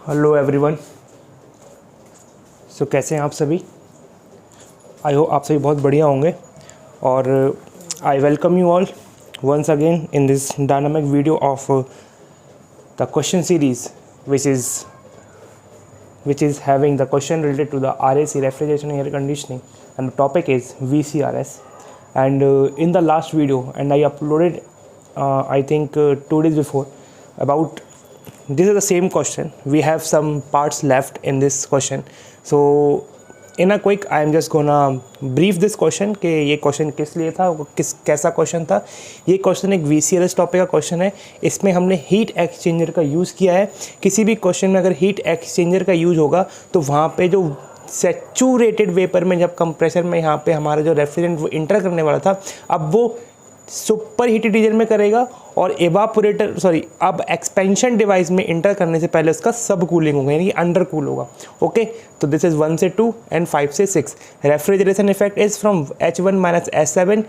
Hello everyone. कैसे हैं आप सभी? आई होप आप सभी बहुत बढ़िया होंगे और I welcome you all once again in this dynamic video of the question series which is having the question related to the RAC, refrigeration and air conditioning, and the topic is VCRS. And in the last video, and I uploaded I think 2 days before, about this is the same question. We have some parts left in this question, so in a quick I am just gonna brief this question कि ये question किस लिए था, कैसा question था। ये question एक VCRS topic का क्वेश्चन है। इसमें हमने हीट एक्सचेंजर का यूज़ किया है। किसी भी क्वेश्चन में अगर हीट एक्सचेंजर का यूज़ होगा तो वहाँ पे जो सैचुरेटेड वेपर में जब कंप्रेसर में यहाँ पे हमारा जो रेफ्रिजरेंट वो इंटर करने वाला था, अब वो सुपर हीटेड रीजन में करेगा और अब एक्सपेंशन डिवाइस में इंटर करने से पहले उसका सब कूलिंग होगा, यानी अंडर कूल होगा। ओके, तो दिस इज 1 से 2 एंड 5 से 6। Refrigeration effect is from H1 minus H7,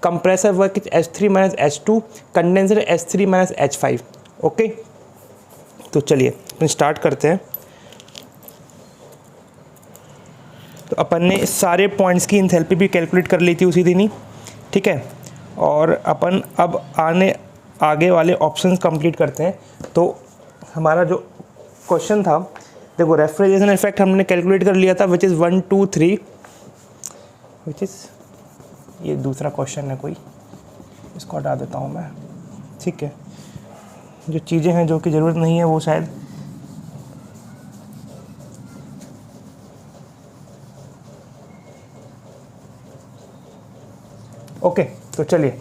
compressor work is H3 minus H2, condenser H3 minus H5। Okay, तो चलिए स्टार्ट करते हैं। तो अपन ने सारे पॉइंट्स की इंथैल्पी भी कैलकुलेट कर ली थी उसी दिन ही, ठीक है। और अपन अब आगे वाले ऑप्शंस कंप्लीट करते हैं। तो हमारा जो क्वेश्चन था, देखो रेफ्रिजरेशन इफेक्ट हमने कैलकुलेट कर लिया था, विच इज़ 1 2 3, विच इज़ ये दूसरा क्वेश्चन है कोई, इसको हटा देता हूँ मैं, ठीक है। जो चीज़ें हैं जो कि ज़रूरत नहीं है वो शायद ओके। तो चलिए,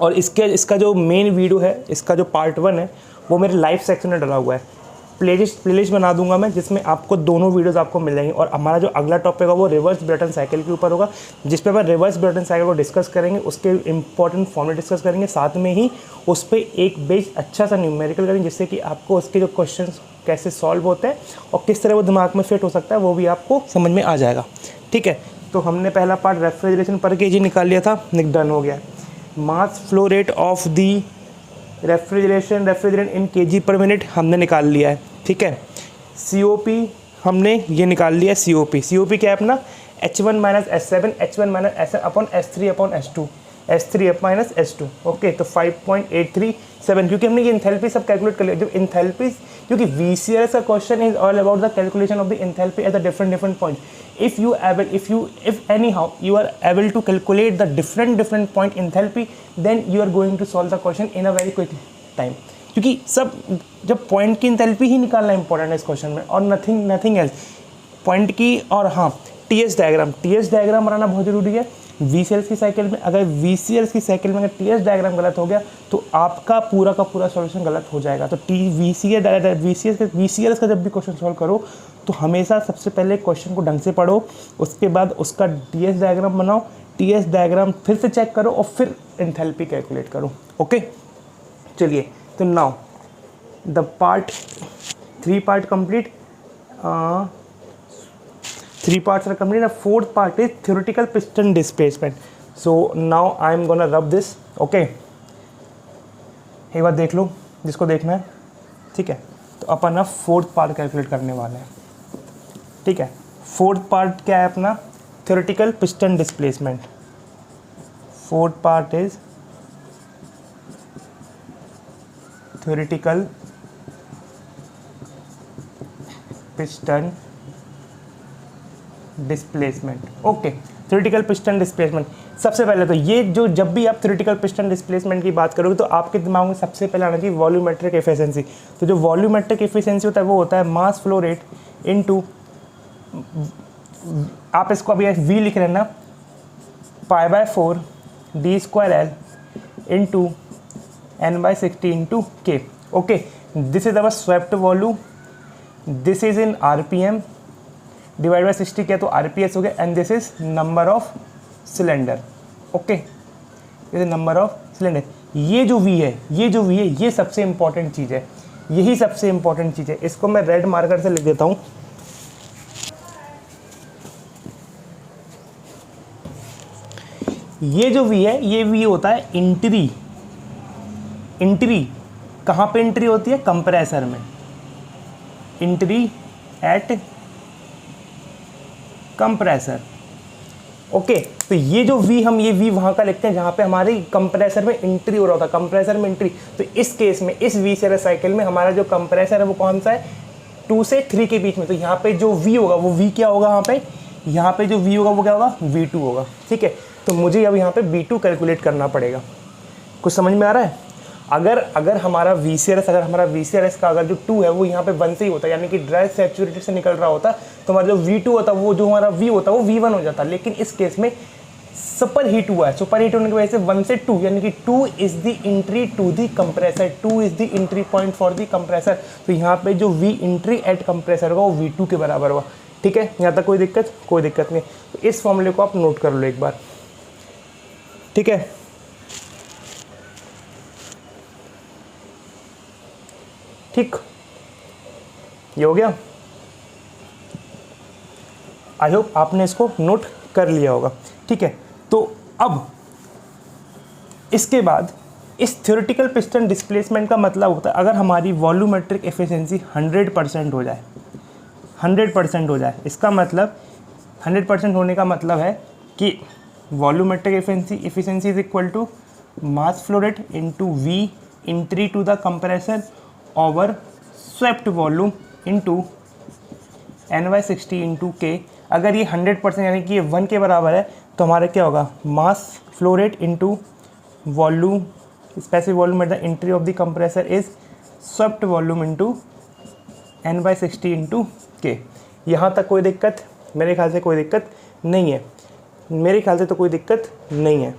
और इसका जो मेन वीडियो है, इसका जो पार्ट 1 है वो मेरे लाइव सेक्शन में डला हुआ है। प्लेलिस्ट बना दूंगा मैं, जिसमें आपको दोनों वीडियोस आपको मिल जाएंगे। और हमारा जो अगला टॉपिक है वो रिवर्स ब्रेटन साइकिल के ऊपर होगा, जिस पे अपन रिवर्स ब्रेटन साइकिल को डिस्कस करेंगे, उसके इंपॉर्टेंट फॉर्मूले डिस्कस करेंगे, साथ में ही उस पर एक बेस अच्छा सा न्यूमेरिकल करेंगे, जिससे कि आपको उसके जो क्वेश्चन कैसे सॉल्व होते हैं और किस तरह वो दिमाग में फिट हो सकता है वो भी आपको समझ में आ जाएगा, ठीक है। तो हमने पहला पार्ट रेफ्रिजरेशन पर केजी निकाल लिया था, डन हो गया। मास flow rate of the refrigerant in KG पर मिनट हमने निकाल लिया है, ठीक है। COP हमने ये निकाल लिया। COP क्या है अपना, H1 minus H7, H1 minus S upon S3 upon S2, S3 minus S2। Okay, तो 5.837, क्योंकि हमने ये इंथैल्पी सब कैलकुलेट कर लिया। जो इंथैल्पी, क्योंकि VCRS का question is all about the calculation of the enthalpy at the different point. If anyhow you are able to calculate the different point enthalpy, then you are going to solve the question in a very quick time, क्योंकि सब जब point की enthalpy ही निकालना important है इस question में, और nothing else point की। और हाँ, TS डायग्राम बनाना बहुत ज़रूरी है VCRS की साइकिल में। अगर VCRS की साइकिल में अगर TS डायग्राम गलत हो गया तो आपका पूरा का पूरा सॉल्यूशन गलत हो जाएगा। तो VCRS का जब भी क्वेश्चन सॉल्व करो तो हमेशा सबसे पहले क्वेश्चन को ढंग से पढ़ो, उसके बाद उसका TS डायग्राम बनाओ, TS डायग्राम फिर से चेक करो और फिर एंथैल्पी कैलकुलेट करो। ओके, चलिए, तो now the part 3 part complete, 3 parts are complete. The 4th part is theoretical piston displacement. So now I am gonna rub this. Okay, एक बार देख लो जिसको देखना है, ठीक है। तो अपन ना 4th पार्ट कैलकुलेट करने वाले हैं, ठीक है। 4th पार्ट क्या है अपना, theoretical piston displacement। 4th part is theoretical piston displacement. Okay, theoretical piston displacement. सबसे पहले तो ये जो, जब भी आप थ्योरेटिकल पिस्टन डिस्प्लेसमेंट की बात करोगे तो आपके दिमाग में सबसे पहले आना चाहिए वॉल्यूमेट्रिक एफिशिएंसी। तो जो वॉल्यूमेट्रिक एफिशिएंसी होता है वो होता है मास फ्लो रेट इनटू, आप इसको अभी V लिख लेना, π/4 d² L into n/60 into K। Okay, this is our swept volume, this is in RPM, divide by 60 किया तो RPS हो गया, and this is number of cylinder. Okay, this is number of cylinder. ये जो V है ये सबसे important चीज़ है, यही सबसे इंपॉर्टेंट चीज़ है। इसको मैं रेड मार्कर से लिख देता हूँ। ये जो V है, ये V होता है इंट्री। कहाँ पे इंट्री होती है, कंप्रेसर में। Entry eight compressor. ओके, तो ये जो V हम ये V वहाँ का लिखते हैं जहाँ पे हमारे कंप्रेसर में एंट्री हो रहा होता है, कंप्रेसर में एंट्री। तो इस केस में इस VCRS साइकिल में हमारा जो कंप्रेसर है वो कौन सा है, 2 से 3 के बीच में। तो यहाँ पे जो V होगा वो V क्या होगा, यहाँ पे जो V होगा वो क्या होगा, V2 होगा। ठीक है, तो मुझे अब यहाँ पे V2 कैलकुलेट करना पड़ेगा। कुछ समझ में आ रहा है? अगर हमारा VCRS का अगर जो 2 है वो यहाँ पे 1 से ही होता है, यानी कि ड्राई सैचुरेटेड से निकल रहा होता, तो हमारा जो V2 होता वो जो हमारा V होता वो V1 हो जाता। लेकिन इस केस में सुपर हीट हुआ है, सुपर हीट होने की वजह से 1 से 2, यानी कि 2 is the entry to the compressor, 2 is the entry point for the compressor. तो यहाँ पे जो V एंट्री एट कंप्रेसर होगा वो V2 के बराबर होगा। ठीक है, यहाँ तक कोई दिक्कत नहीं। तो इस फॉर्मूले को आप नोट कर लो एक बार। ठीक है, ठीक, ये हो गया। आई होप आपने इसको नोट कर लिया होगा। ठीक है, तो अब इसके बाद इस थ्योरेटिकल पिस्टन डिस्प्लेसमेंट का मतलब होता है अगर हमारी वॉल्यूमेट्रिक एफिशिएंसी 100% हो जाए, 100% हो जाए, इसका मतलब 100% होने का मतलब है कि volumetric efficiency is equal to mass flow rate into V entry to the compressor over swept volume into N/60 into K। अगर ये 100% यानी कि ये 1 के बराबर है तो हमारा क्या होगा, मास flow rate into volume, specific volume at the entry of the compressor is swept volume into N/60 into K। यहाँ तक कोई दिक्कत? मेरे ख्याल से कोई दिक्कत नहीं है, मेरे ख्याल से तो कोई दिक्कत नहीं है।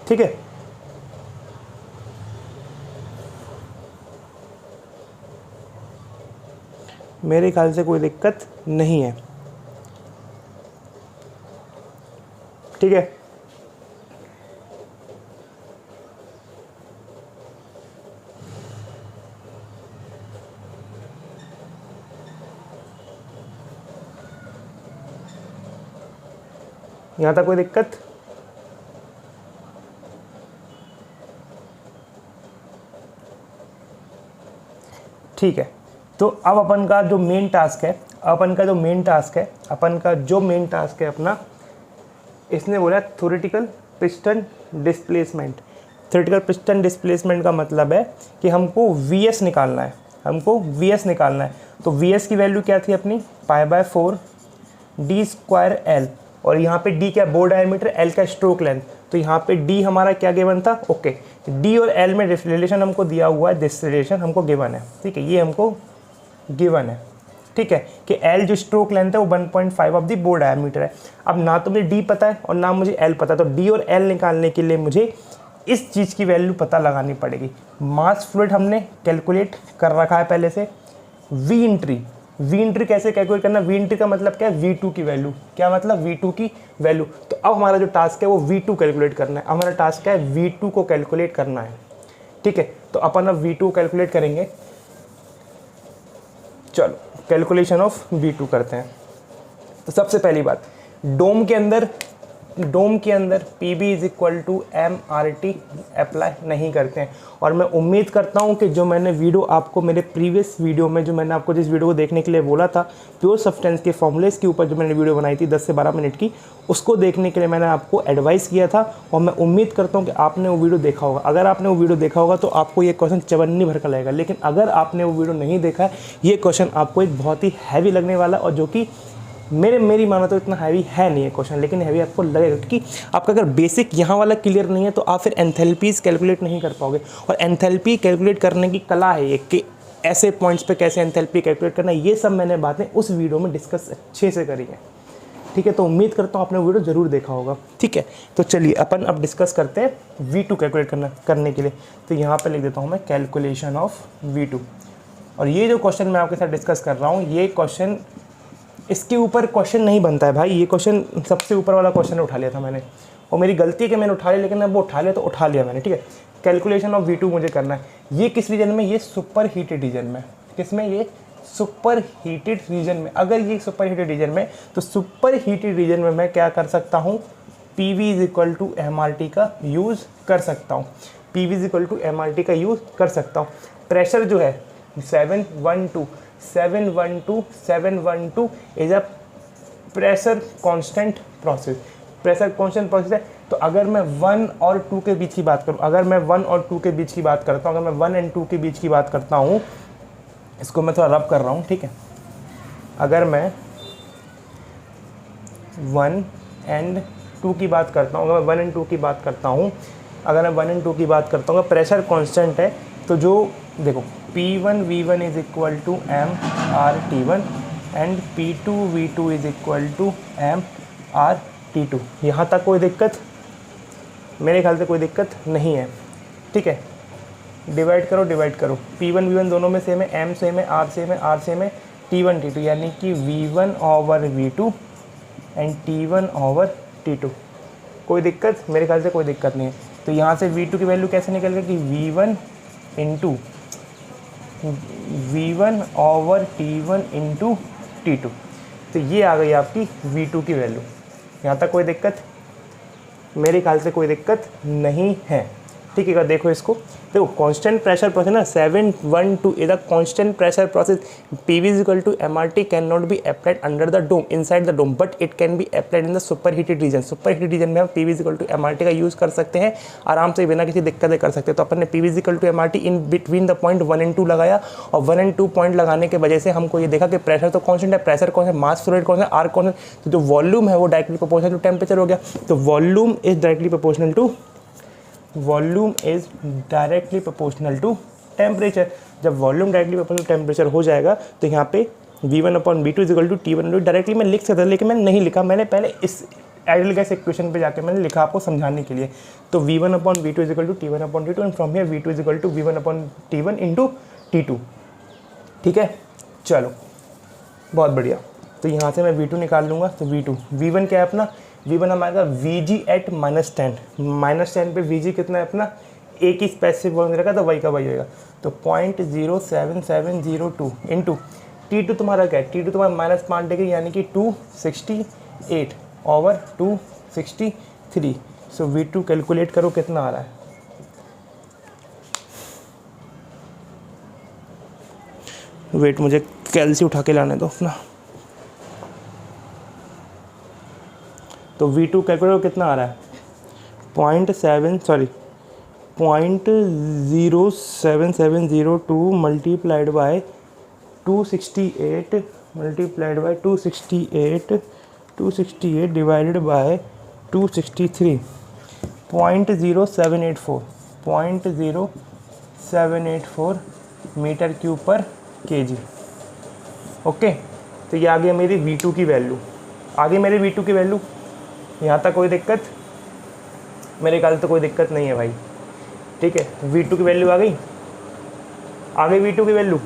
ठीक है, मेरे ख्याल से कोई दिक्कत नहीं है। ठीक है, यहाँ तक कोई दिक्कत? ठीक है, तो अब अपन का जो मेन टास्क है, अपना, इसने बोला theoretical piston displacement. Theoretical piston displacement का मतलब है कि हमको VS निकालना है, तो VS की वैल्यू क्या थी अपनी, π/4 d²L, और यहाँ पे D क्या, बोर डायमीटर, L का स्ट्रोक लेंथ। तो यहाँ पे D हमारा क्या गिवन था, ओके, D और L में रिलेशन हमको दिया हुआ है, दिस रिलेशन हमको गिवन है। ठीक है, ये हमको गिवन है। ठीक है, कि L जो स्ट्रोक लेंथ है वो 1.5 ऑफ द बोर डायमीटर है। अब ना तो मुझे D पता है और ना मुझे L पता है, तो D और L निकालने के लिए मुझे इस चीज़ की वैल्यू पता लगानी पड़ेगी। मास फ्लो रेट हमने कैलकुलेट कर रखा है पहले से। V एंट्री कैसे कैलकुलेट करना, V एंट्री का मतलब क्या है, V2 की वैल्यू। क्या मतलब, V2 की वैल्यू। तो अब हमारा जो टास्क है वो V2 कैलकुलेट करना है। हमारा टास्क क्या है, V2 को कैलकुलेट करना है। ठीक है, तो अपन अब V2 कैलकुलेट करेंगे। चलो कैलकुलेशन ऑफ V2 करते हैं। तो सबसे पहली बात, डोम के अंदर PB is equal to MRT apply नहीं करते हैं। और मैं उम्मीद करता हूं कि जो मैंने वीडियो आपको मेरे प्रीवियस वीडियो में, जो मैंने आपको जिस वीडियो को देखने के लिए बोला था, प्योर सब्सटेंस के फॉर्मूलेस के ऊपर जो मैंने वीडियो बनाई थी 10 से 12 मिनट की, उसको देखने के लिए मैंने आपको एडवाइस किया था। और मैं उम्मीद करता हूँ कि आपने वो वीडियो देखा होगा। अगर आपने वो वीडियो देखा होगा तो आपको ये क्वेश्चन चवन्नी भर का लगेगा। लेकिन अगर आपने वो वीडियो नहीं देखा है, ये क्वेश्चन आपको एक बहुत ही हैवी लगने वाला, और जो कि मेरी मानो तो इतना हैवी है नहीं है क्वेश्चन, लेकिन हैवी आपको लगेगा, क्योंकि आपका अगर बेसिक यहाँ वाला क्लियर नहीं है तो आप फिर एंथैल्पीज कैलकुलेट नहीं कर पाओगे। और एंथैल्पी कैलकुलेट करने की कला है ये, कि ऐसे पॉइंट्स पे कैसे एंथैल्पी कैलकुलेट करना, ये सब मैंने बातें उस वीडियो में डिस्कस अच्छे से करी है। ठीक है, तो उम्मीद करता हूँ आपने वीडियो ज़रूर देखा होगा। ठीक है, तो चलिए अपन अब डिस्कस करते हैं V2 कैलकुलेट करने के लिए। तो यहाँ पर लिख देता हूँ मैं कैलकुलेशन ऑफ V2। और ये जो क्वेश्चन मैं आपके साथ डिस्कस कर रहा हूँ, ये क्वेश्चन, इसके ऊपर क्वेश्चन नहीं बनता है भाई। ये क्वेश्चन सबसे ऊपर वाला क्वेश्चन उठा लिया था मैंने, और मेरी गलती है कि मैंने उठा लिया, लेकिन अब वो उठा लिया मैंने। ठीक है, कैलकुलेशन ऑफ V2 मुझे करना है। ये किस रीजन में, ये सुपर हीटेड रीजन में। किसमें, ये सुपर हीटेड रीजन में। अगर ये सुपर हीटेड रीजन में, तो सुपर हीटेड रीजन में मैं क्या कर सकता हूँ, PV is equal to MRT का यूज़ कर सकता हूँ। PV is equal to MRT का यूज़ कर सकता हूँ। प्रेशर जो है, 712 is a pressure constant process. Pressure constant process है। तो अगर मैं 1 और 2 के बीच की बात करूं, अगर मैं 1 और 2 के बीच की बात करता हूं, अगर मैं 1 एंड 2 के बीच की बात करता हूं, इसको मैं थोड़ा रब कर रहा हूं, ठीक है। अगर मैं 1 एंड 2 की बात करता हूं, अगर मैं 1 एंड 2 की बात करता हूं, अगर मैं 1 एंड 2 की बात करता हूँ, अगर प्रेशर कांस्टेंट है तो जो देखो P1 V1 is equal to M R T1 and P2 V2 is equal to M R T2। यहाँ तक कोई दिक्कत? मेरे ख्याल से कोई दिक्कत नहीं है, ठीक है। डिवाइड करो, P1 V1 दोनों में सेम है, M सेम है, R सेम है, R सेम है, T1 T2 यानी कि V1 over V2 and T1 over T2। कोई दिक्कत? मेरे ख्याल से कोई दिक्कत नहीं है। तो यहाँ से V2 की वैल्यू कैसे निकल गई कि V1 into V1 over T1 into T2। तो ये आ गई आपकी V2 की वैल्यू। यहाँ तक कोई दिक्कत? मेरे ख्याल से कोई दिक्कत नहीं है, ठीक है। देखो इसको, देखो कांस्टेंट प्रेशर प्रोसेस ना 712 is a constant pressure process. PV is equal to MRT can not be applied under the dome, inside the dome, but it can be applied in the superheated region. Superheated region में हम PV is equal to MRT का use कर सकते हैं, आराम से बिना किसी दिक्कत कर सकते हैं। तो अपन ने PV is equal to MRT in between the point 1 and 2 लगाया, और 1 एंड 2 पॉइंट लगाने की वजह से हमको ये देखा कि प्रेशर तो कॉन्स्टेंट है, प्रेशर कौन है, मास फ्लो रेट कौन है, आर कौन है। तो जो वॉल्यूम है वो डायरेक्टली प्रोपोर्शनल टू टेम्परेचर हो गया। तो volume is directly proportional to temperature. जब volume directly proportional to temperature हो जाएगा तो यहाँ पे V1/V2 is equal to T1 directly मैं लिख सकता था, लेकिन मैंने नहीं लिखा। मैंने पहले इस आइडियल गैस इक्वेशन पे जाके मैंने लिखा आपको समझाने के लिए। तो V1/V2 is equal to T1/T2 and from here V2 is equal to V1/T1 into T2, ठीक है। चलो बहुत बढ़िया। तो यहाँ से मैं V2 निकाल लूँगा। तो V1 क्या है अपना? V1 हमारा VG एट -10 पे VG कितना है अपना? एक ही स्पेसिफिक वॉल्यूम रहेगा, तो वही का वही होगा। तो 0.07702 इंटू T2 तुम्हारा क्या है? T2 तुम्हारा -5 डिग्री यानी कि 268 ओवर 263। सो V2 कैलकुलेट करो कितना आ रहा है। वेट, मुझे कैलसी उठा के लाने दो अपना। तो V2 कैलकुलेट कितना आ रहा है? 0.07702 multiplied by 268 divided by 263, 0.0784 metre cube पर केजी। ओके, तो ये आ गया मेरी V2 की वैल्यू। यहाँ तक कोई दिक्कत? मेरे ख्याल तो कोई दिक्कत नहीं है भाई, ठीक है। V2 की वैल्यू आ गई V2 की वैल्यू।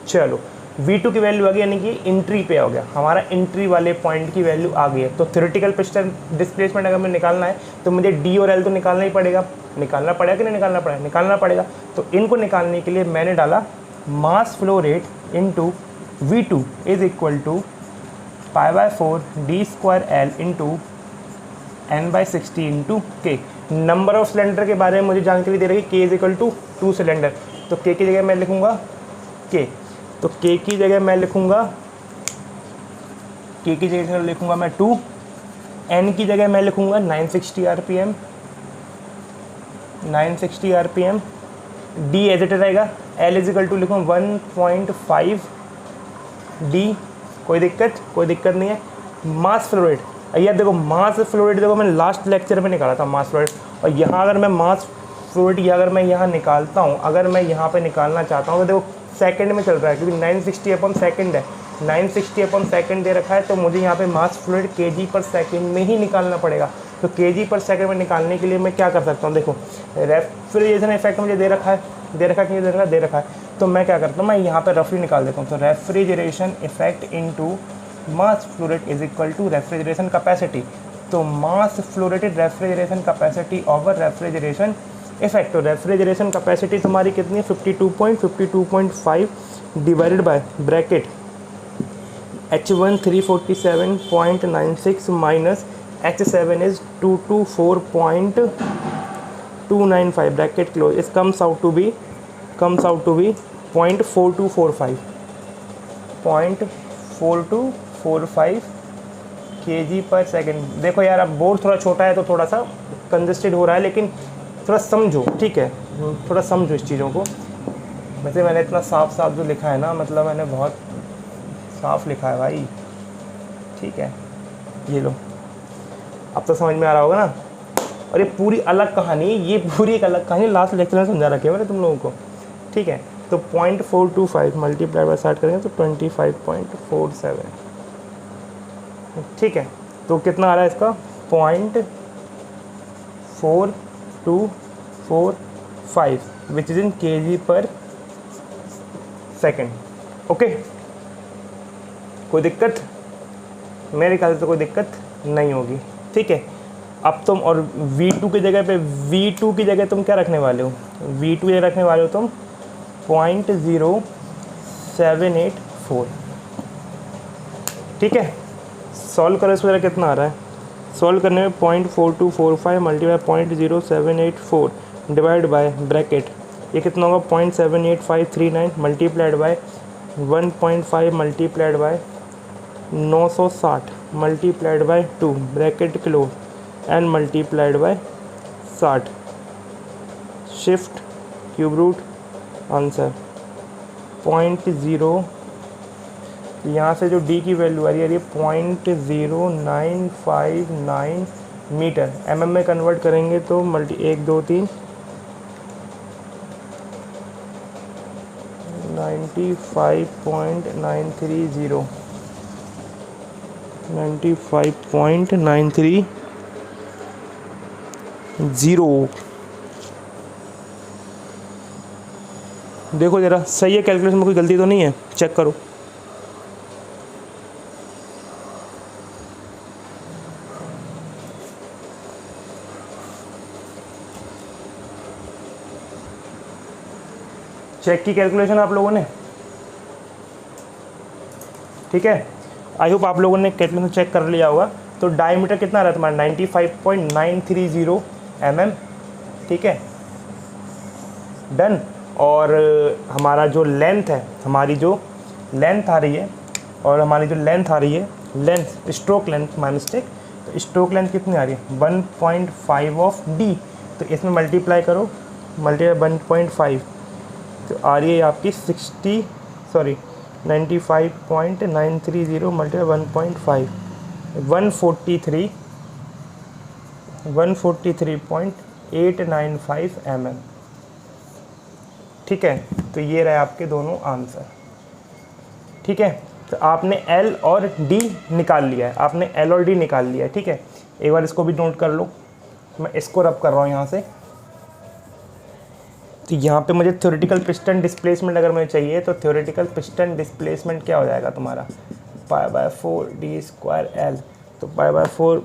चलो V2 की वैल्यू आ गई, यानी कि एंट्री पे हो गया हमारा, एंट्री वाले पॉइंट की वैल्यू आ गई है। तो थ्योरेटिकल पिस्टन डिस्प्लेसमेंट अगर मैं निकालना है तो मुझे D और L तो निकालना ही पड़ेगा। निकालना पड़ेगा कि नहीं निकालना पड़ेगा? निकालना पड़ेगा। तो इनको निकालने के लिए मैंने डाला mass flow rate into V2 is equal to π/4 D² L into N/60 into K। Number of cylinder के बारे में मुझे जानकारी दे रही है, K is equal to 2 cylinder. तो K की जगह मैं लिखूंगा K। तो K की जगह मैं लिखूंगा मैं 2। N की जगह मैं लिखूंगा 960 RPM। D एज इट रहेगा। L इज इक्वल टू लिखूँगा 1.5 D। कोई दिक्कत नहीं है। मास फ्लो रेट, ये देखो मास फ्लो रेट, देखो मैंने लास्ट लेक्चर में निकाला था मास फ्लो रेट। और यहाँ अगर मैं मास फ्लो रेट अगर मैं यहाँ निकालता हूँ, अगर मैं यहाँ पे निकालना चाहता हूँ, तो देखो सेकंड में चल रहा है, क्योंकि 960/सेकंड है, 960/सेकंड दे रखा है। तो मुझे यहाँ पे मास फ्लो रेट kg/सेकंड में ही निकालना पड़ेगा। तो kg/सेकंड में निकालने के लिए मैं क्या कर सकता हूँ? देखो रेफ्रिजरेशन इफेक्ट मुझे दे रखा है। तो मैं क्या करता हूँ, मैं यहाँ पे रफली निकाल देता हूँ। तो refrigeration effect into mass flow rate is equal to refrigeration capacity. तो mass flow rated refrigeration capacity over refrigeration effect. तो रेफ्रिजरेशन कैपेसिटी तुम्हारी कितनी है? 52.5 divided by bracket H1 347.96 minus H7 is 224.295 bracket close. This comes out to be 0.4245 0.4245 kg/s। देखो यार, अब board थोड़ा छोटा है तो थोड़ा सा कंजस्टेड हो रहा है, लेकिन थोड़ा समझो, ठीक है, थोड़ा समझो इस चीज़ों को। वैसे मैंने इतना साफ साफ जो लिखा है ना, मतलब मैंने बहुत साफ लिखा है भाई, ठीक है। ये लो, अब तो समझ में आ रहा होगा ना। और ये पूरी अलग कहानी, ये पूरी एक अलग कहानी लास्ट लेक्चर में समझा रखी है मैंने तुम लोगों को, ठीक है। तो 0.425 मल्टीप्लाई बाय 60 करेंगे तो 25.47, ठीक है। तो कितना आ रहा है इसका 0.4245 which is in kg/s। Okay, कोई दिक्कत? मेरे ख्याल से तो कोई दिक्कत नहीं होगी, ठीक है। अब तुम और V2 की जगह पे, V2 की जगह तुम क्या रखने वाले हो? V2 की जगह रखने वाले हो तुम 0.0784, ठीक है। सॉल्व करो इसको, जरा कितना आ रहा है। सॉल्व करने में 0.4245 मल्टीप्लाई 0.0784 डिवाइड बाय ब्रैकेट, ये कितना होगा 0.78539 multiplied by 1.5 multiplied by 960 multiplied by 2 bracket close and multiplied by 60, shift cube root, answer 0.0, यहाँ से जो d की वैल्यू आ रही है 0.0959 मीटर, mm में कन्वर्ट करेंगे तो 1 2 3 95.930 95.930। देखो जरा सही है कैलकुलेशन में, कोई गलती तो नहीं है, चेक करो। चेक की कैलकुलेशन आप लोगों ने, ठीक है। आई होप आप लोगों ने कैलकुलेशन चेक कर लिया होगा। तो डायमीटर कितना आ रहा है तुम्हारा 95.930 mm, ठीक है, डन। और हमारा जो लेंथ है, हमारी जो लेंथ आ रही है, और हमारी जो लेंथ आ रही है, length stroke length, my mistake, तो स्ट्रोक लेंथ कितनी आ रही है 1.5 ऑफ d, तो इसमें मल्टीप्लाई करो, मल्टीप्लाई 1.5, तो आ रही है आपकी 95.930 मल्टीप्लाई 1.5 143.895 mm, ठीक है। तो ये रहे आपके दोनों आंसर, ठीक है। तो आपने L और D निकाल लिया है, आपने L और D निकाल लिया है, ठीक है। एक बार इसको भी नोट कर लो, मैं इसको रब कर रहा हूँ यहाँ से। तो यहाँ पे मुझे थ्योरेटिकल पिस्टन डिस्प्लेसमेंट अगर मुझे चाहिए, तो थ्योरेटिकल पिस्टन डिस्प्लेसमेंट क्या हो जाएगा तुम्हारा π/4 d² L, तो π/4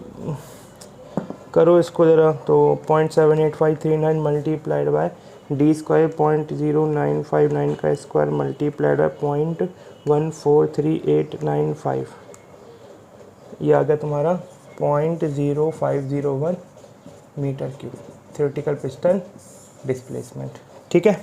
करो इसको ज़रा, तो 0.78539 मल्टीप्लाइड बाय d² 0.0959 का स्क्वायर मल्टीप्लाइड बाय 0.143895, ये आ गया तुम्हारा 0.0501 metre cube theoretical piston displacement, ठीक है।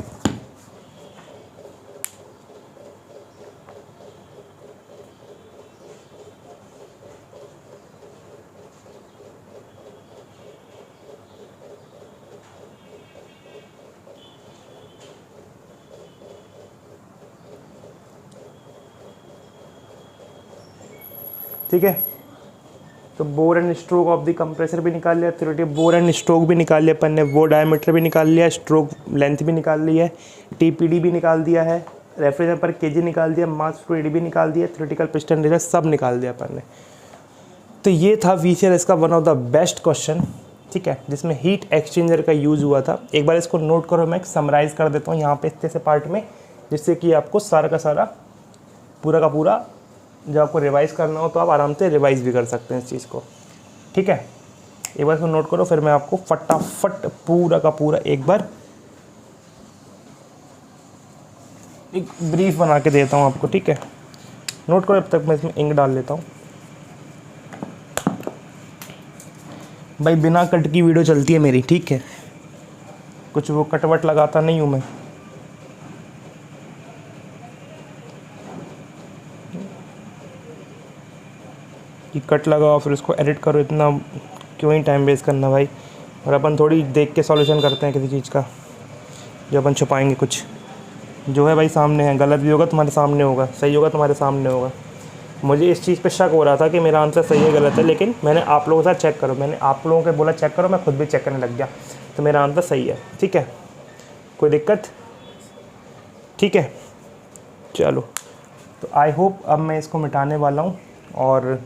ठीक है, तो bore and stroke of the compressor भी निकाल लिया, थ्योरेटिकल बोर एंड स्ट्रोक भी निकाल लिया अपन ने, वो डायमीटर भी निकाल लिया, स्ट्रोक लेंथ भी निकाल ली है, टीपीडी भी निकाल दिया है, रेफ्रिजरेटर पर केजी निकाल दिया, मास फ्लो एडी भी निकाल दिया, थ्योरेटिकल पिस्टन रिजल्ट सब निकाल दिया अपन ने। तो ये था VCRS का one of the best question, ठीक है, जिसमें हीट एक्सचेंजर का यूज़ हुआ था। एक बार इसको नोट करो, मैं समराइज़ कर देता हूँ यहाँ पे इस से पार्ट में, जिससे कि आपको सारा का सारा पूरा का पूरा जब आपको रिवाइज़ करना हो तो आप आराम से रिवाइज़ भी कर सकते हैं इस चीज़ को, ठीक है। एक बार इसको नोट करो, फिर मैं आपको फटाफट पूरा का पूरा एक बार एक ब्रीफ बना के देता हूँ आपको, ठीक है। नोट करो, अब तक मैं इसमें इंक डाल लेता हूँ भाई, बिना कट की वीडियो चलती है मेरी, ठीक है, कुछ वो कटवट लगाता नहीं हूँ मैं। ये कट लगाओ फिर उसको एडिट करो, इतना क्यों ही टाइम वेस्ट करना भाई। और अपन थोड़ी देख के सॉल्यूशन करते हैं किसी चीज़ का, जो अपन छुपाएंगे कुछ। जो है भाई सामने है, गलत भी होगा तुम्हारे सामने होगा, सही होगा तुम्हारे सामने होगा। मुझे इस चीज़ पे शक हो रहा था कि मेरा आंसर सही है गलत है, लेकिन मैंने आप लोगों के साथ चेक करो, मैंने आप लोगों के बोला चेक करो, मैं खुद भी चेक करने लग गया, तो मेरा आंसर सही है। ठीक है, कोई दिक्कत? ठीक है, चलो। तो आई होप अब मैं इसको मिटाने वाला हूँ और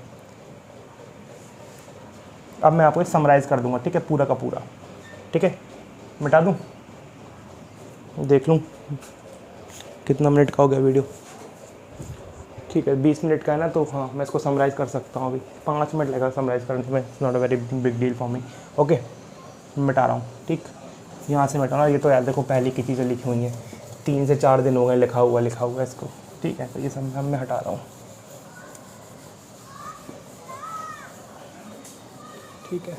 अब मैं आपको समराइज़ कर दूँगा। ठीक है, पूरा का पूरा। ठीक है, मिटा दूँ, देख लूँ कितना मिनट का हो गया वीडियो। ठीक है, 20 मिनट का है ना, तो हाँ मैं इसको समराइज़ कर सकता हूँ। अभी 5 मिनट लगेगा समराइज़ करने में, it's not a very big deal for me. Okay, मिटा रहा हूँ। ठीक, यहाँ से मिटाना। ये तो यार देखो पहले की चीज़ें लिखी हुई हैं, 3 से 4 दिन हो गए लिखा हुआ इसको। ठीक है, तो ये सब मैं हटा रहा हूँ। ठीक है,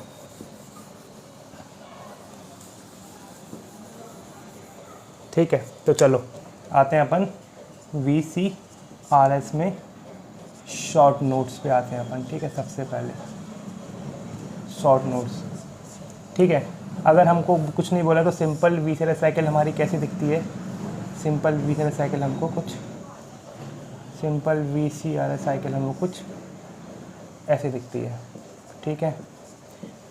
ठीक है, तो चलो आते हैं अपन VCRS में शॉर्ट नोट्स पे आते हैं अपन। ठीक है, सबसे पहले शॉर्ट नोट्स। ठीक है, अगर हमको कुछ नहीं बोला तो सिंपल VCRS साइकिल हमारी कैसी दिखती है? सिंपल VCRS साइकिल हमको कुछ ऐसे दिखती है। ठीक है,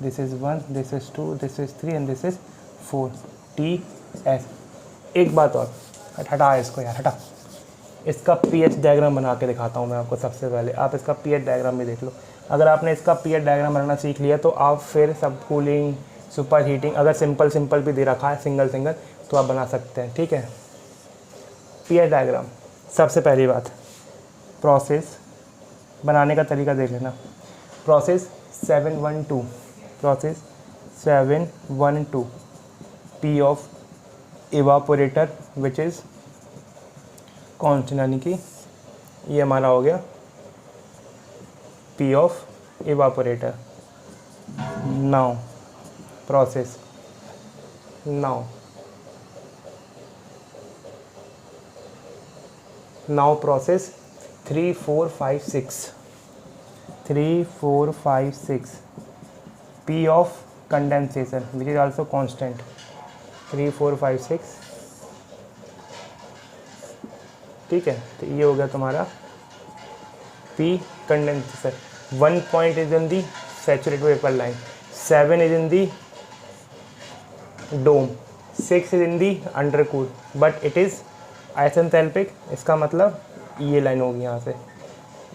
this is 1, this is 2, this is 3 and this is 4, TS। एक बात और, हटा इसको यार, हटा। इसका पीएच डायग्राम बना के दिखाता हूँ मैं आपको। सबसे पहले आप इसका पीएच डायग्राम भी देख लो। अगर आपने इसका पीएच डायग्राम बनाना सीख लिया तो आप फिर सब कूलिंग, सुपर हीटिंग, अगर सिंपल भी दे रखा है सिंगल तो आप बना सकते हैं। ठीक है, पीएच डायग्राम। सबसे पहली बात, प्रोसेस बनाने का तरीका देख लेना। Process 712, P of evaporator which is constant, यानी कि ये हमारा हो गया P of evaporator. Now process 3, 4, 5, 6 P of condensation which is also constant. 3, 4, 5, 6। ठीक है, तो ये हो गया तुम्हारा P condensation. 1 point is in the saturated vapour line, 7 is in the dome, 6 is in the undercool, but it is isenthalpic. इसका मतलब ये लाइन होगी यहाँ से।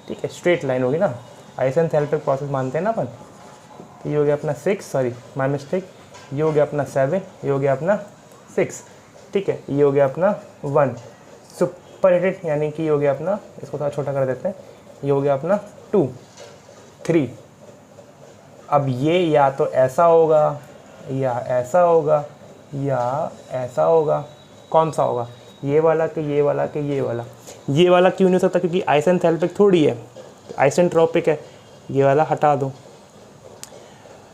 ठीक है, स्ट्रेट लाइन होगी ना, आइसेंथैल्पिक प्रोसेस मानते हैं ना अपन। तो ये हो गया अपना 6, सॉरी माय मिस्टेक, ये हो गया अपना 7, ये हो गया अपना 6। ठीक है, ये हो गया अपना 1 सुपर हीटेड, यानी कि ये हो गया अपना, इसको थोड़ा छोटा कर देते हैं, ये हो गया अपना 2, 3। अब ये या तो ऐसा होगा या ऐसा होगा या ऐसा होगा, कौन सा होगा? ये वाला कि ये वाला कि ये वाला? ये वाला क्यों नहीं हो सकता? क्योंकि आइसेंथैल्पिक थोड़ी है, आइसेंट्रोपिक है। ये वाला हटा दो।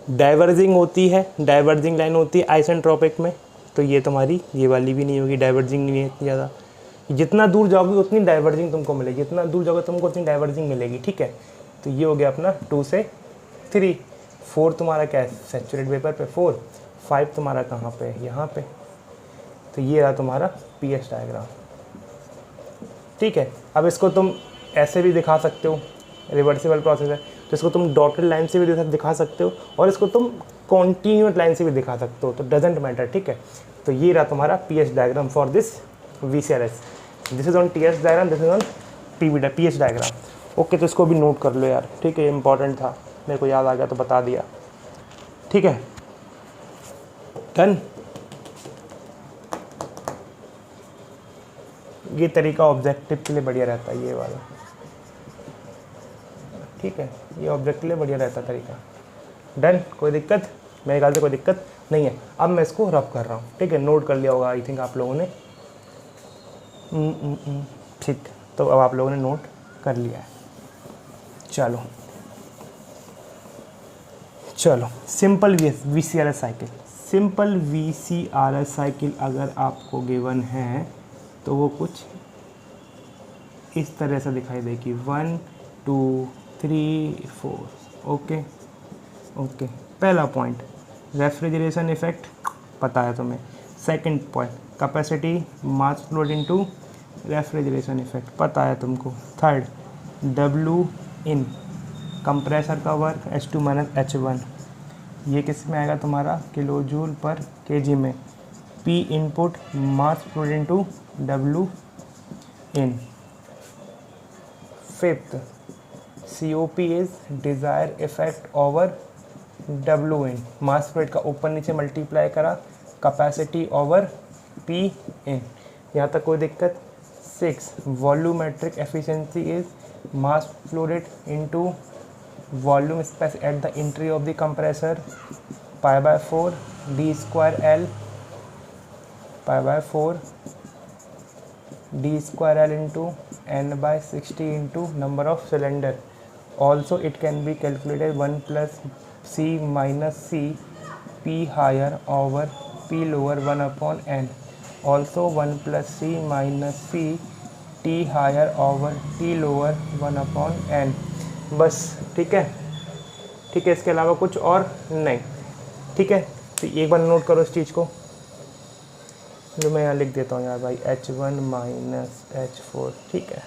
डाइवर्जिंग होती है, डाइवर्जिंग लाइन होती है आइसेंट्रोपिक में, तो ये तुम्हारी ये वाली भी नहीं होगी, डाइवर्जिंग नहीं है इतनी ज़्यादा। जितना दूर जाओगे उतनी डाइवर्जिंग तुमको मिलेगी, जितना दूर जाओगे तुमको उतनी डाइवर्जिंग मिलेगी। ठीक है, तो ये हो गया अपना 2 से 3। 4 तुम्हारा क्या है? सैचुरेटेड वेपर पे 4। 5 तुम्हारा कहाँ पे है? यहाँ पे। तो ये रहा तुम्हारा पीएच डायग्राम। ठीक है, अब इसको तुम ऐसे भी दिखा सकते हो, रिवर्सिबल प्रोसेस है, तो इसको तुम डॉटेड लाइन से भी दिखा सकते हो और इसको तुम कॉन्टीन्यूस लाइन से भी दिखा सकते हो, तो डजेंट मैटर। ठीक है, तो ये रहा तुम्हारा pH diagram for this VCRS। This is on TS diagram, this is on pH diagram. Okay, तो इसको भी नोट कर लो यार। ठीक है, इंपॉर्टेंट था, मेरे को याद आ गया तो बता दिया। ठीक है, डन। ये तरीका ऑब्जेक्टिव के लिए बढ़िया रहता है, ये वाला। ठीक है, ये ऑब्जेक्ट के लिए बढ़िया रहता है तरीका। डन, कोई दिक्कत? मेरे ख्याल से कोई दिक्कत नहीं है। अब मैं इसको रब कर रहा हूँ। ठीक है, नोट कर लिया होगा आई थिंक आप लोगों ने। ठीक, तो अब आप लोगों ने नोट कर लिया है। चलो simple VCRS cycle. Simple VCRS cycle अगर आपको गिवन है तो वो कुछ इस तरह से दिखाई देगी। 1, 2, 3 4। ओके ओके, पहला पॉइंट रेफ्रिजरेशन इफेक्ट पता है तुम्हें। सेकंड पॉइंट कैपेसिटी मास फ्लो इनटू रेफ्रिजरेशन इफेक्ट पता है तुमको। थर्ड W इन कंप्रेसर का वर्क H2 माइनस H1, ये किस में आएगा तुम्हारा किलो जूल पर केजी में। P input mass flow into W in. Fifth COP is desire effect over W in, mass flow का ऊपर नीचे मल्टीप्लाई करा कैपेसिटी ओवर P इन। यहाँ तक कोई दिक्कत। 6 volumetric efficiency is mass flow rate into volume space at the entry of the compressor π/4 d square L π/4 d square L into n/60 into number of cylinder. Also it can be calculated 1 plus C minus C P higher over P lower 1 upon n. Also 1 plus C minus C T higher over T lower 1 upon n. बस ठीक है, ठीक है, इसके अलावा कुछ और नहीं। ठीक है, तो एक बार नोट करो इस चीज़ को जो मैं यहाँ लिख देता हूँ यार भाई, H1 माइनस H4। ठीक है,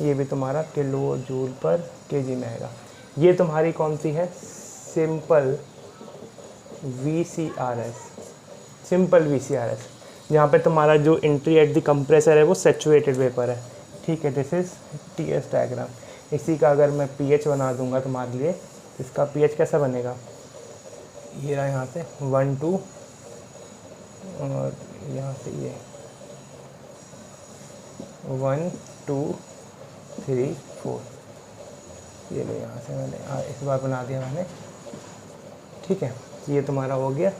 ये भी तुम्हारा किलो जूल पर केजी में आएगा। ये तुम्हारी कौन सी है, सिंपल VCRS, सिंपल VCRS, जहाँ पे तुम्हारा जो एंट्री एट द कंप्रेसर है वो सैचुरेटेड वेपर है। ठीक है, दिस इज TS डायग्राम। इसी का अगर मैं pH बना दूंगा तुम्हारे लिए, इसका pH कैसा बनेगा, ये रहा यहाँ से 1 2 और यहाँ से ये 1 2 3 4, ये लो यहाँ से मैंने इस बार बना दिया मैंने। ठीक है, ये तुम्हारा हो गया,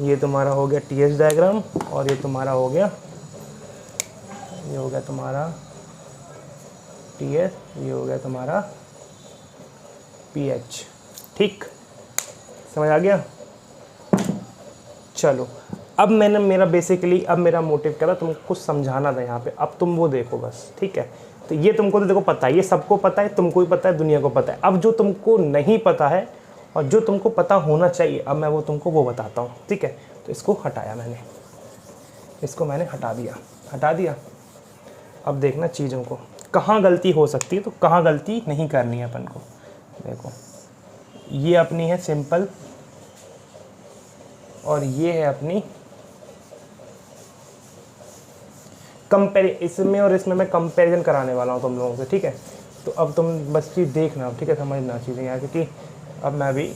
ये तुम्हारा हो गया TS डायग्राम, और ये तुम्हारा हो गया, ये हो गया तुम्हारा TS, ये हो गया तुम्हारा pH। ठीक, समझ आ गया। चलो, अब मैंने मेरा बेसिकली अब मेरा मोटिव क्या था, तुमको कुछ समझाना था यहाँ पे। अब तुम वो देखो बस। ठीक है, तो ये तुमको तो देखो पता है, ये सबको पता है, तुमको भी पता है, दुनिया को पता है। अब जो तुमको नहीं पता है और जो तुमको पता होना चाहिए, अब मैं वो तुमको वो बताता हूँ। ठीक है, तो इसको हटाया मैंने, इसको मैंने हटा दिया। अब देखना चीज़ों को कहाँ गलती हो सकती है, तो कहाँ गलती नहीं करनी है अपन को। देखो, ये अपनी है सिंपल, और ये है अपनी इसमें और इसमें मैं कंपैरिजन कराने वाला हूँ तुम लोगों से। ठीक है, तो अब तुम बस चीज़ देखना, ठीक है, समझना चीज़ें यार, क्योंकि अब मैं भी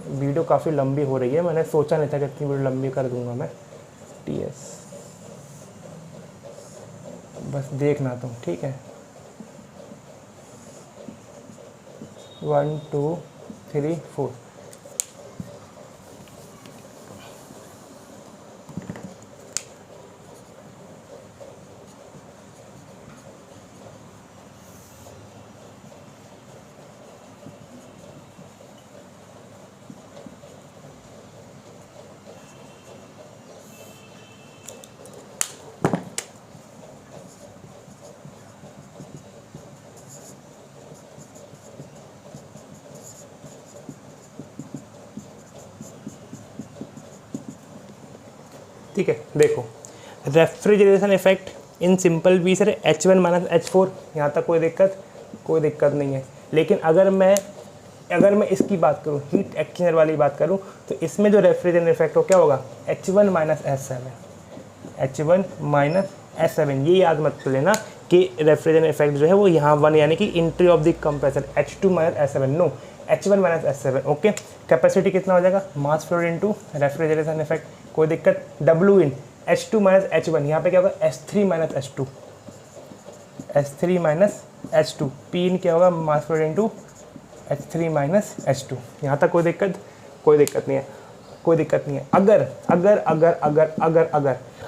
वीडियो काफ़ी लंबी हो रही है। मैंने सोचा नहीं था कि इतनी वीडियो लंबी कर दूंगा मैं। TS बस देखना तुम। ठीक है, 1 2 3 4। ठीक है, देखो, रेफ्रिजरेशन इफेक्ट इन सिंपल वी से H1 माइनस H4, यहाँ तक कोई दिक्कत नहीं है। लेकिन अगर मैं इसकी बात करूँ, हीट एक्सचेंजर वाली बात करूँ, तो इसमें जो रेफ्रिजरेशन इफेक्ट हो क्या होगा, H1 माइनस S7। ये याद मत लेना कि रेफ्रिजरेशन इफेक्ट जो है वो यहाँ 1 यानी कि entry of the compressor H2 minus S7, no, H1 minus S7। Okay, capacity कितना हो जाएगा, mass flow into refrigeration effect, कोई दिक्कत। W इन H2 माइनस H1, यहाँ पे क्या होगा, S3 माइनस H2। P इन क्या होगा, मास flow into H3 minus H2। यहाँ तक कोई दिक्कत नहीं है।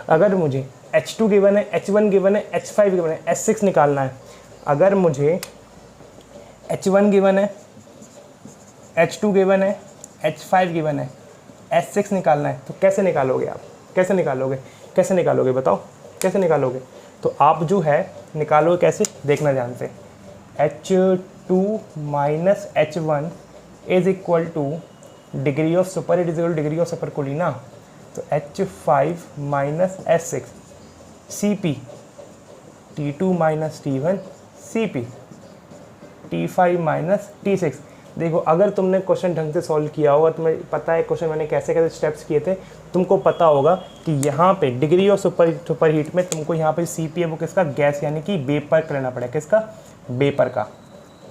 अगर मुझे H2 गिवन है, H1 गिवन है, H5 गिवन है, S6 निकालना है। अगर मुझे H1 गिवन है, H2 गिवन है, H5 गिवन है, S6 निकालना है, तो कैसे निकालोगे आप, कैसे निकालोगे बताओ, कैसे निकालोगे? तो आप जो है निकालोगे कैसे, देखना ध्यान से। H2 2 minus H1 is equal two degree of super heat is equal degree of super cooling ना, तो H5 minus S6 CP, T2 minus T1 CP, T5 minus T6। देखो अगर तुमने क्वेश्चन ढंग से सॉल्व किया होगा, तुम्हें पता है क्वेश्चन मैंने कैसे कैसे स्टेप्स किए थे, तुमको पता होगा कि यहाँ पे डिग्री ऑफ सुपर हीट में तुमको यहाँ पे CP है वो किसका, गैस यानी कि वेपर का लेना पड़ेगा, किसका, वेपर का।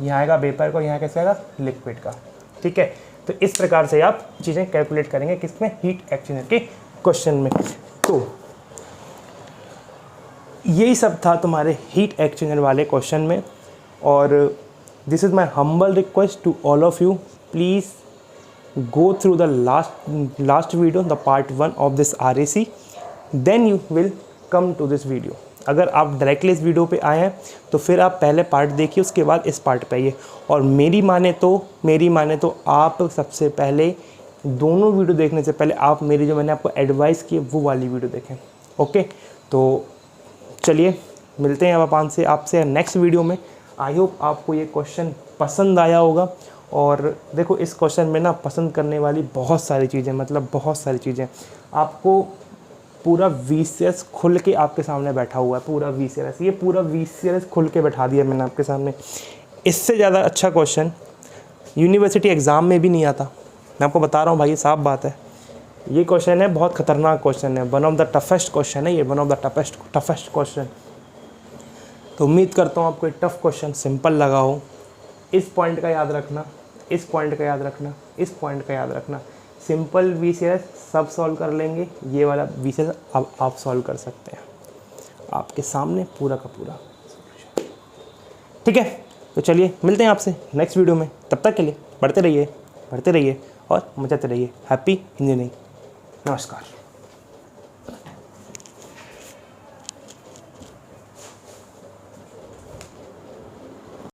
यहाँ आएगा वेपर का, यहाँ कैसे आएगा, लिक्विड का। ठीक है, तो इस प्रकार से आप चीज़ें कैलकुलेट करेंगे किसमें, हीट एक्सचेंजर के क्वेश्चन में। तो यही सब था तुम्हारे हीट एक्सचेंजर वाले क्वेश्चन में। और this is my humble request to all of you, please go through the last video, the part 1 of this RAC, then you will come to this video. अगर आप डायरेक्टली इस video पे आए हैं तो फिर आप पहले पार्ट देखिए, उसके बाद इस पार्ट पे आइए। और मेरी माने तो आप सबसे पहले दोनों वीडियो देखने से पहले आप मेरी जो मैंने आपको एडवाइस की वो वाली वीडियो देखें। ओके, तो चलिए मिलते हैं अब आपसे नेक्स्ट वीडियो में। आई होप आपको ये क्वेश्चन पसंद आया होगा। और देखो इस क्वेश्चन में ना पसंद करने वाली बहुत सारी चीज़ें, मतलब बहुत सारी चीज़ें, आपको पूरा VCS खुल के आपके सामने बैठा हुआ है, पूरा VCS, ये पूरा VCS खुल के बैठा दिया मैंने आपके सामने। इससे ज़्यादा अच्छा क्वेश्चन यूनिवर्सिटी एग्ज़ाम में भी नहीं आता, मैं आपको बता रहा हूँ भाई, साफ बात है। ये क्वेश्चन है बहुत ख़तरनाक क्वेश्चन है, one of the toughest question है ये, one of the toughest question. तो उम्मीद करता हूँ आपको ये टफ क्वेश्चन सिंपल लगा हो। इस पॉइंट का याद रखना, इस पॉइंट का याद रखना, इस पॉइंट का याद रखना। सिंपल VCS सब सॉल्व कर लेंगे, ये वाला VCS अब आप सॉल्व कर सकते हैं, आपके सामने पूरा का पूरा। ठीक है, तो चलिए मिलते हैं आपसे नेक्स्ट वीडियो में। तब तक के लिए पढ़ते रहिए और मचाते रहिए। Happy engineering. नमस्कार।